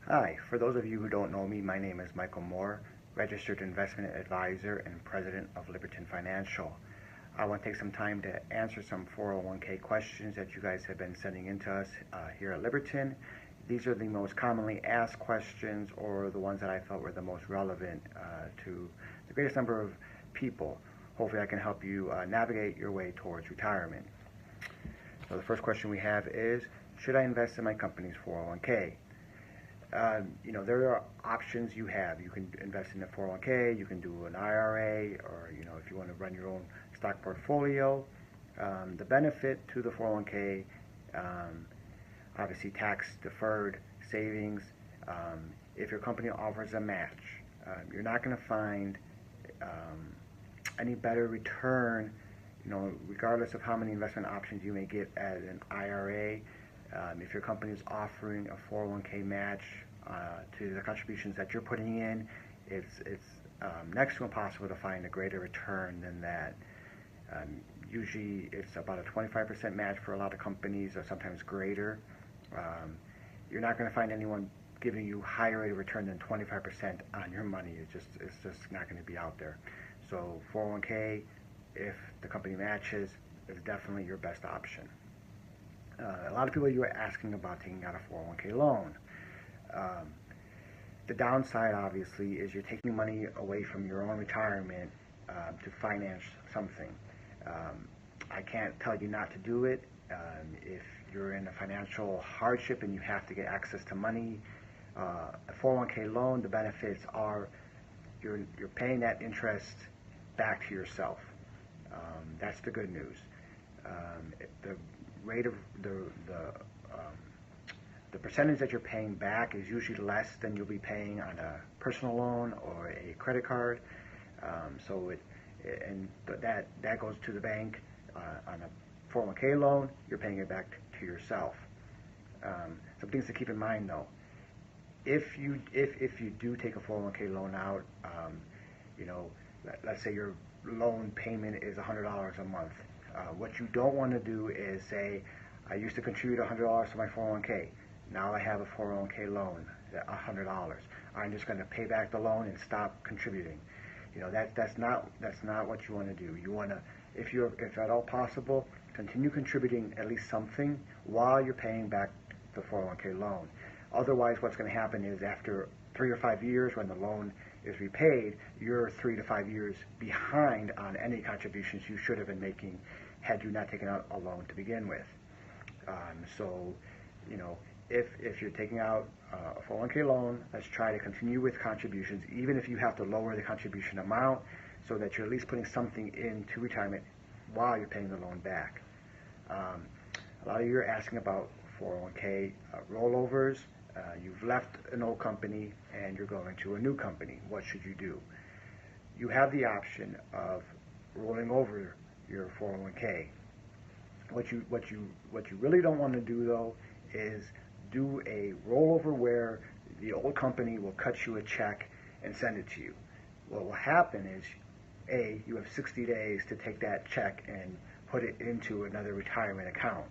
Hi, for those of you who don't know me, my name is Michael Moore, registered investment advisor and president of Liberton Financial. I want to take some time to answer some 401k questions that you guys have been sending in to us here at Liberton. These are the most commonly asked questions, or the ones that I felt were the most relevant to the greatest number of people. Hopefully I can help you navigate your way towards retirement. So the first question we have is, should I invest in my company's 401k? There are options you have. You can invest in a 401k, you can do an IRA, or, if you want to run your own stock portfolio. The benefit to the 401k, obviously tax deferred savings. If your company offers a match, you're not going to find any better return, regardless of how many investment options you may get as an IRA. If your company is offering a 401k match to the contributions that you're putting in, it's next to impossible to find a greater return than that. Usually it's about a 25% match for a lot of companies, or sometimes greater. You're not going to find anyone giving you higher rate of return than 25% on your money. It's just not going to be out there. So 401k, if the company matches, is definitely your best option. A lot of people, you are asking about taking out a 401k loan. The downside, obviously, is you're taking money away from your own retirement to finance something. I can't tell you not to do it. If you're in a financial hardship and you have to get access to money, a 401k loan, the benefits are you're paying that interest back to yourself. That's the good news. The rate of the percentage that you're paying back is usually less than you'll be paying on a personal loan or a credit card. That goes to the bank. On a 401k loan, you're paying it back to yourself. Some things to keep in mind, though. If you do take a 401k loan out, let's say your loan payment is $100 a month. What you don't want to do is say, I used to contribute $100 to my 401k. Now I have a 401k loan, $100. I'm just going to pay back the loan and stop contributing. That's not what you want to do. You want to, if at all possible, continue contributing at least something while you're paying back the 401k loan. Otherwise, what's going to happen is after 3 or 5 years, when the loan is repaid, you're 3 to 5 years behind on any contributions you should have been making had you not taken out a loan to begin with. If you're taking out a 401k loan, let's try to continue with contributions, even if you have to lower the contribution amount, so that you're at least putting something into retirement while you're paying the loan back. A lot of you are asking about 401k rollovers. You've left an old company and you're going to a new company. What should you do? You have the option of rolling over your 401k. What you really don't want to do, though, is do a rollover where the old company will cut you a check and send it to you. What will happen is, you have 60 days to take that check and put it into another retirement account.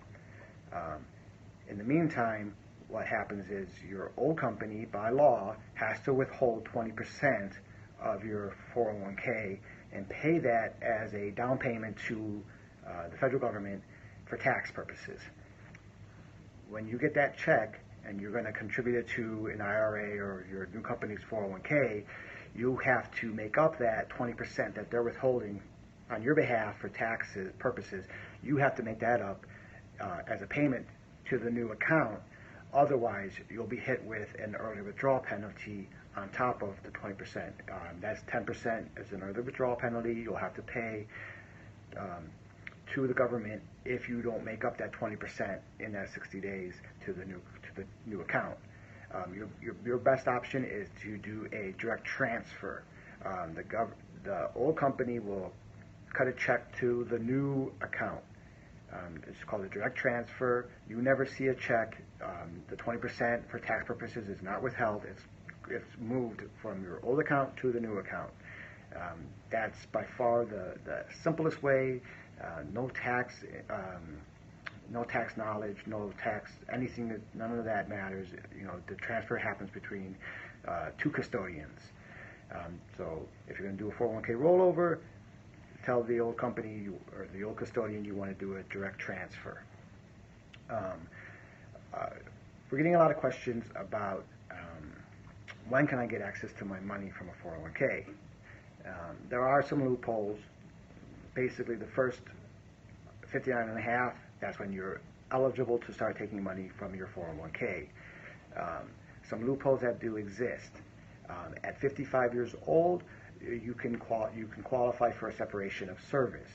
In the meantime, what happens is your old company, by law, has to withhold 20% of your 401k and pay that as a down payment to the federal government for tax purposes. When you get that check and you're going to contribute it to an IRA or your new company's 401k, you have to make up that 20% that they're withholding on your behalf for taxes purposes. You have to make that up as a payment to the new account. Otherwise, you'll be hit with an early withdrawal penalty on top of the 20%. That's 10% as an early withdrawal penalty you'll have to pay to the government if you don't make up that 20% in that 60 days to the new account. Your best option is to do a direct transfer. The old company will cut a check to the new account. It's called a direct transfer. You never see a check. The 20% for tax purposes is not withheld. It's moved from your old account to the new account. That's by far the simplest way. No tax no tax knowledge, no tax, anything, none of that matters. The transfer happens between two custodians. So if you're going to do a 401k rollover, tell the old company or the old custodian you want to do a direct transfer. We're getting a lot of questions about when can I get access to my money from a 401k. There are some loopholes. Basically, the first 59 and a half, that's when you're eligible to start taking money from your 401k. Some loopholes that do exist. At 55 years old, you can qualify for a separation of service.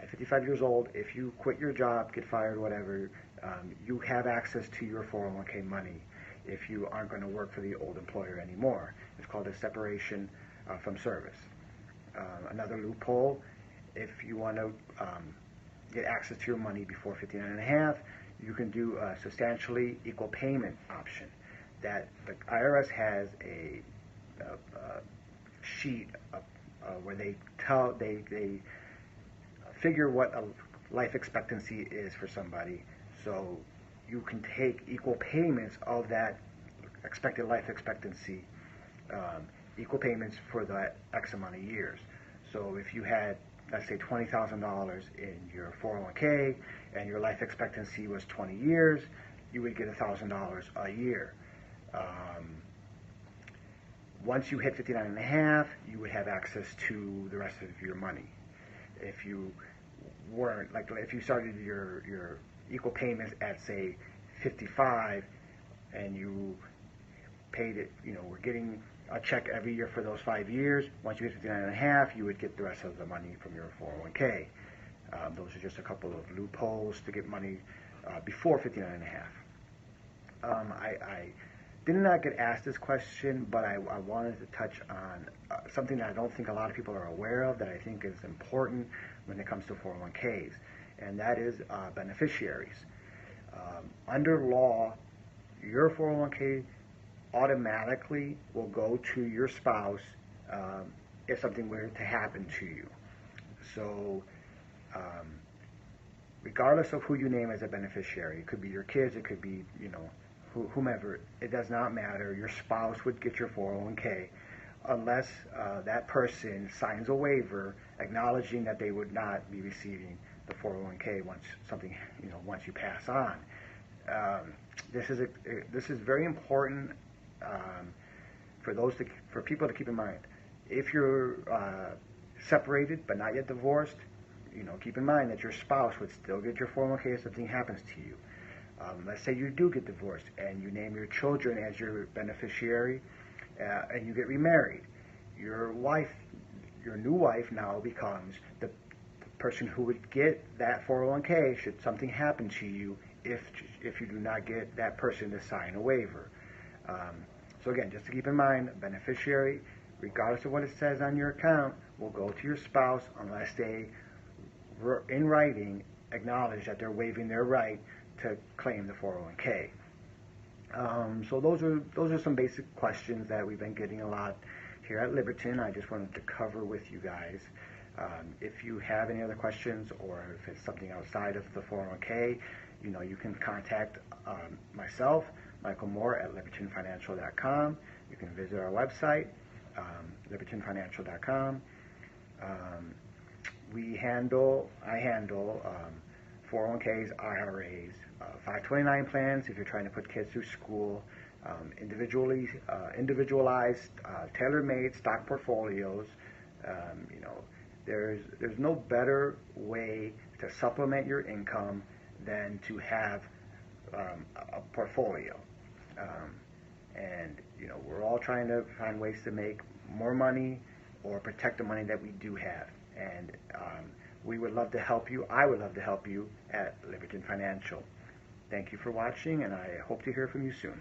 At 55 years old, if you quit your job, get fired, whatever, you have access to your 401k money if you aren't going to work for the old employer anymore. It's called a separation from service. Another loophole, if you want to get access to your money before 59 and a half, you can do a substantially equal payment option. That the IRS has a sheet where they figure what a life expectancy is for somebody, so you can take equal payments of that expected life expectancy, equal payments for that X amount of years. So if you had, let's say, $20,000 in your 401k and your life expectancy was 20 years, you would get $1,000 a year. Once you hit 59 and a half, you would have access to the rest of your money. If you weren't, like if you started your equal payments at, say, 55 and you paid it, we're getting a check every year for those 5 years. Once you hit 59 and a half, you would get the rest of the money from your 401k. Those are just a couple of loopholes to get money before 59 and a half. I did not get asked this question, but I wanted to touch on something that I don't think a lot of people are aware of that I think is important when it comes to 401ks, and that is beneficiaries. Under law, your 401k automatically will go to your spouse if something were to happen to you. So regardless of who you name as a beneficiary, it could be your kids, it could be, whomever, it does not matter. Your spouse would get your 401k unless that person signs a waiver acknowledging that they would not be receiving the 401k once you pass on. This is very important for people to keep in mind. If you're separated but not yet divorced, keep in mind that your spouse would still get your 401k if something happens to you. Let's say you do get divorced and you name your children as your beneficiary and you get remarried. Your new wife now becomes the person who would get that 401k should something happen to you if you do not get that person to sign a waiver. So again, just to keep in mind, beneficiary, regardless of what it says on your account, will go to your spouse unless they, in writing, acknowledge that they're waiving their right to claim the 401k. So those are some basic questions that we've been getting a lot here at Liberton. I just wanted to cover with you guys. If you have any other questions or if it's something outside of the 401k, you can contact myself, Michael Moore, at libertonfinancial.com. You can visit our website, libertonfinancial.com. I handle 401ks, IRAs, 529 plans if you're trying to put kids through school, individualized, tailor-made stock portfolios. There's no better way to supplement your income than to have a portfolio. And we're all trying to find ways to make more money or protect the money that we do have. And we would love to help you. I would love to help you at Liberton Financial. Thank you for watching, and I hope to hear from you soon.